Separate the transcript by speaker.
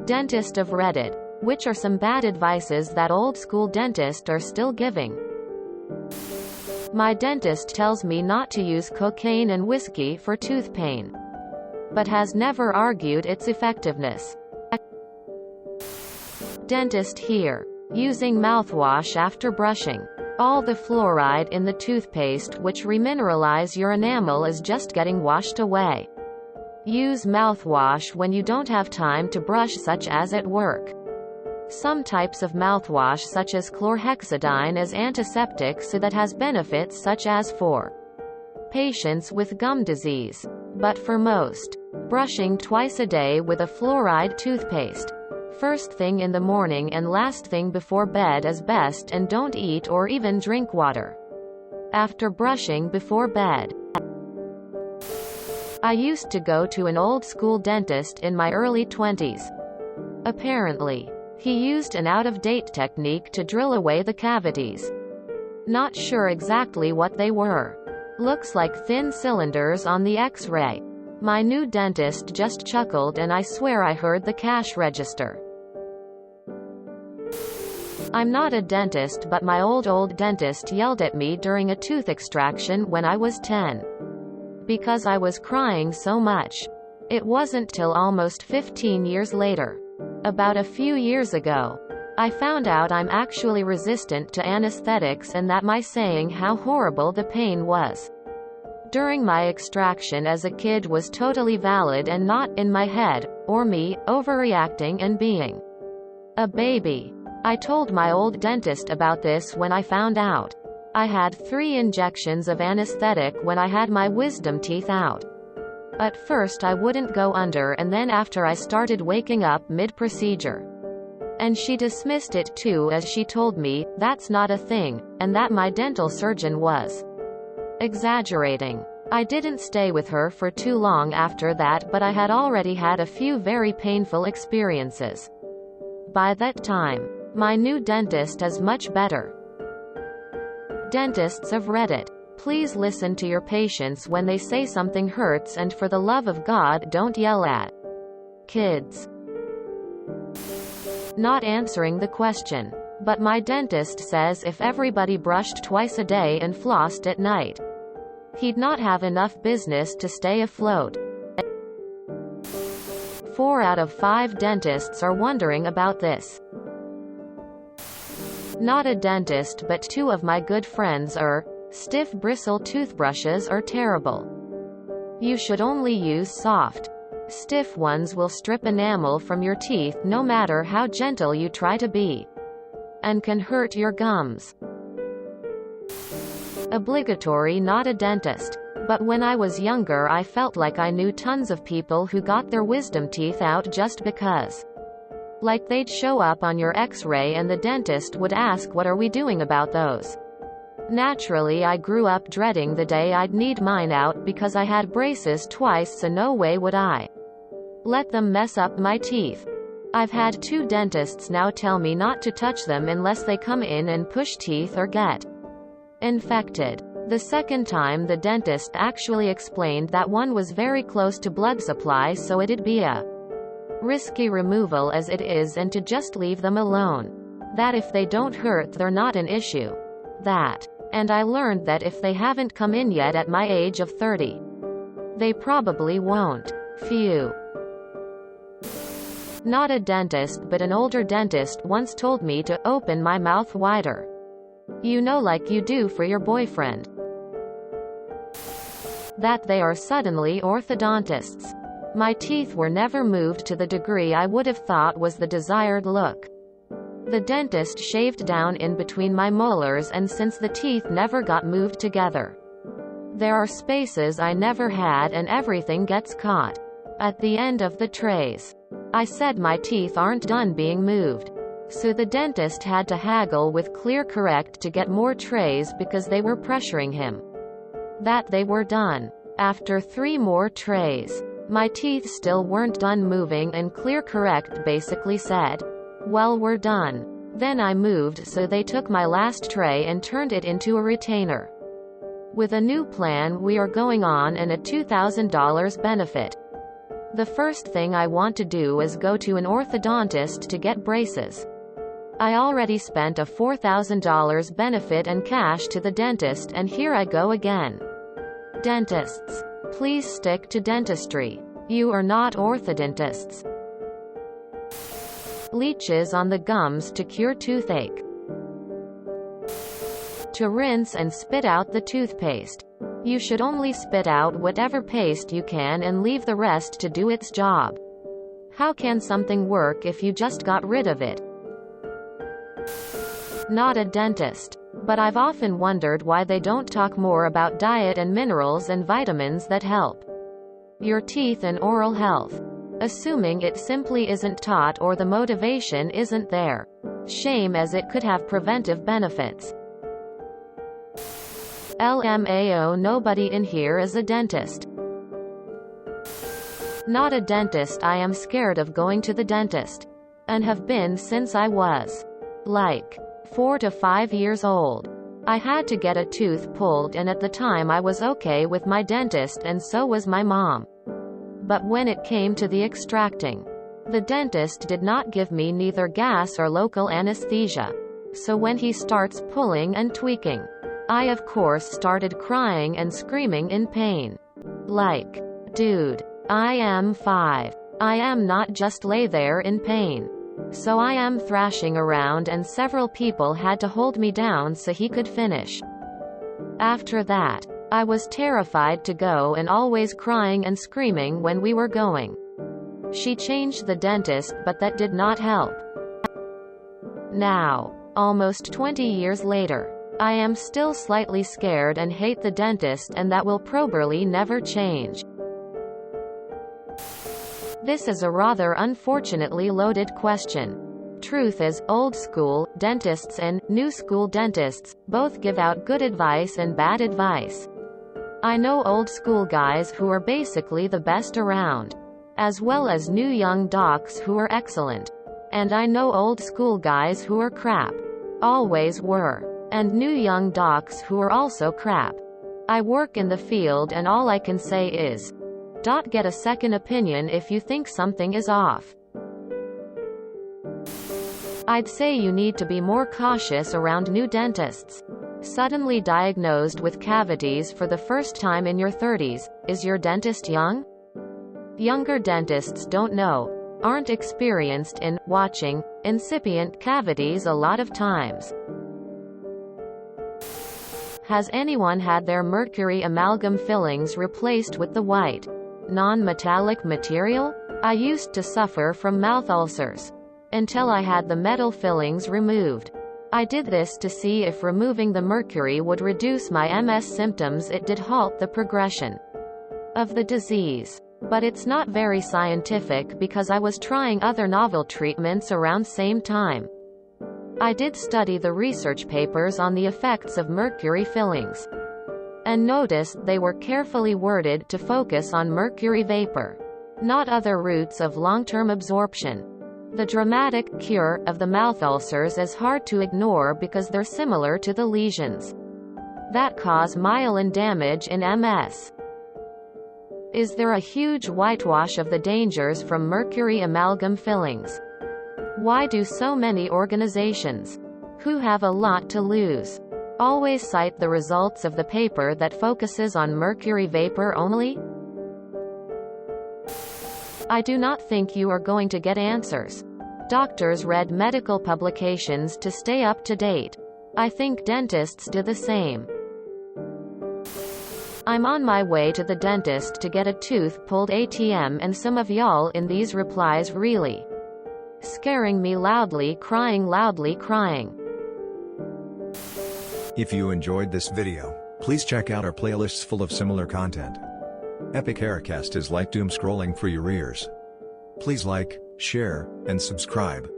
Speaker 1: Dentist of Reddit. Which are some bad advices that old school dentists are still giving? My dentist tells me not to use cocaine and whiskey for tooth pain, but has never argued its effectiveness. Dentist here. Using mouthwash after brushing. All the fluoride in the toothpaste which remineralize your enamel is just getting washed away. Use mouthwash when you don't have time to brush, such as at work. Some types of mouthwash such as chlorhexidine as antiseptic, so that has benefits such as for patients with gum disease. But for most, brushing twice a day with a fluoride toothpaste. First thing in the morning and last thing before bed is best, and don't eat or even drink water after brushing before bed. I used to go to an old school dentist in my early 20s. Apparently, he used an out-of-date technique to drill away the cavities. Not sure exactly what they were. Looks like thin cylinders on the X-ray. My new dentist just chuckled, and I swear I heard the cash register. I'm not a dentist, but my old dentist yelled at me during a tooth extraction when I was 10. Because I was crying so much. It wasn't till almost 15 years later, about a few years ago, I found out I'm actually resistant to anesthetics, and that my saying how horrible the pain was during my extraction as a kid was totally valid and not in my head, or me overreacting and being a baby. I told my old dentist about this when I found out. I had 3 injections of anesthetic when I had my wisdom teeth out. At first I wouldn't go under, and then after I started waking up mid-procedure. And she dismissed it too, as she told me that's not a thing, and that my dental surgeon was exaggerating. I didn't stay with her for too long after that, but I had already had a few very painful experiences. By that time, my new dentist is much better. Dentists of Reddit. Please listen to your patients when they say something hurts, and for the love of God, don't yell at kids. Not answering the question. But my dentist says if everybody brushed twice a day and flossed at night, he'd not have enough business to stay afloat. 4 out of 5 dentists are wondering about this. Not a dentist, but 2 of my good friends are. Stiff bristle toothbrushes are terrible. You should only use soft. Stiff ones will strip enamel from your teeth no matter how gentle you try to be, and can hurt your gums. Obligatory. Not a dentist. But when I was younger I felt like I knew tons of people who got their wisdom teeth out just because. Like they'd show up on your X-ray and the dentist would ask, what are we doing about those? Naturally I grew up dreading the day I'd need mine out, because I had braces twice, so no way would I let them mess up my teeth. I've had 2 dentists now tell me not to touch them unless they come in and push teeth or get infected. The second time the dentist actually explained that one was very close to blood supply, so it'd be a risky removal as it is, and to just leave them alone. That if they don't hurt they're not an issue. That. And I learned that if they haven't come in yet at my age of 30, they probably won't. Phew. Not a dentist, but an older dentist once told me to open my mouth wider. You know, like you do for your boyfriend. That they are suddenly orthodontists. My teeth were never moved to the degree I would have thought was the desired look. The dentist shaved down in between my molars, and since the teeth never got moved together, there are spaces I never had, and everything gets caught at the end of the trays. I said my teeth aren't done being moved. So the dentist had to haggle with ClearCorrect to get more trays because they were pressuring him that they were done. After 3 more trays, my teeth still weren't done moving, and ClearCorrect basically said, well, we're done. Then I moved, so they took my last tray and turned it into a retainer. With a new plan we are going on and a $2,000 benefit. The first thing I want to do is go to an orthodontist to get braces. I already spent a $4,000 benefit and cash to the dentist, and here I go again. Dentists, please stick to dentistry. You are not orthodontists. Leeches on the gums to cure toothache. To rinse and spit out the toothpaste. You should only spit out whatever paste you can and leave the rest to do its job. How can something work if you just got rid of it? Not a dentist. But I've often wondered why they don't talk more about diet and minerals and vitamins that help your teeth and oral health. Assuming it simply isn't taught or the motivation isn't there. Shame, as it could have preventive benefits. LMAO, nobody in here is a dentist. Not a dentist. I am scared of going to the dentist. And have been since I was like 4 to 5 years old. I had to get a tooth pulled, and at the time I was okay with my dentist, and so was my mom. But when it came to the extracting, the dentist did not give me neither gas or local anesthesia. So when he starts pulling and tweaking, I of course started crying and screaming in pain. Like, dude, I am 5. I am not just lay there in pain. So I am thrashing around, and several people had to hold me down so he could finish. After that, I was terrified to go, and always crying and screaming when we were going. She changed the dentist, but that did not help. Now, almost 20 years later, I am still slightly scared and hate the dentist, and that will probably never change. This is a rather unfortunately loaded question. Truth is, old school dentists and new school dentists both give out good advice and bad advice. I know old school guys who are basically the best around, as well as new young docs who are excellent. And I know old school guys who are crap. Always were. And new young docs who are also crap. I work in the field, and all I can say is, get a second opinion if you think something is off. I'd say you need to be more cautious around new dentists. Suddenly diagnosed with cavities for the first time in your 30s, is your dentist young? Younger dentists don't know, aren't experienced in watching incipient cavities a lot of times. Has anyone had their mercury amalgam fillings replaced with the white, non-metallic material? I used to suffer from mouth ulcers until I had the metal fillings removed. I did this to see if removing the mercury would reduce my MS symptoms. It did halt the progression of the disease. But it's not very scientific, because I was trying other novel treatments around same time. I did study the research papers on the effects of mercury fillings, and noticed they were carefully worded to focus on mercury vapor, not other routes of long-term absorption. The dramatic cure of the mouth ulcers is hard to ignore because they're similar to the lesions that cause myelin damage in MS. Is there a huge whitewash of the dangers from mercury amalgam fillings? Why do so many organizations, who have a lot to lose, always cite the results of the paper that focuses on mercury vapor only? I do not think you are going to get answers. Doctors read medical publications to stay up to date. I think dentists do the same. I'm on my way to the dentist to get a tooth pulled ATM, and some of y'all in these replies really scaring me loudly crying.
Speaker 2: If you enjoyed this video, please check out our playlists full of similar content. Epic Haircast is like doom scrolling for your ears. Please like, share, and subscribe.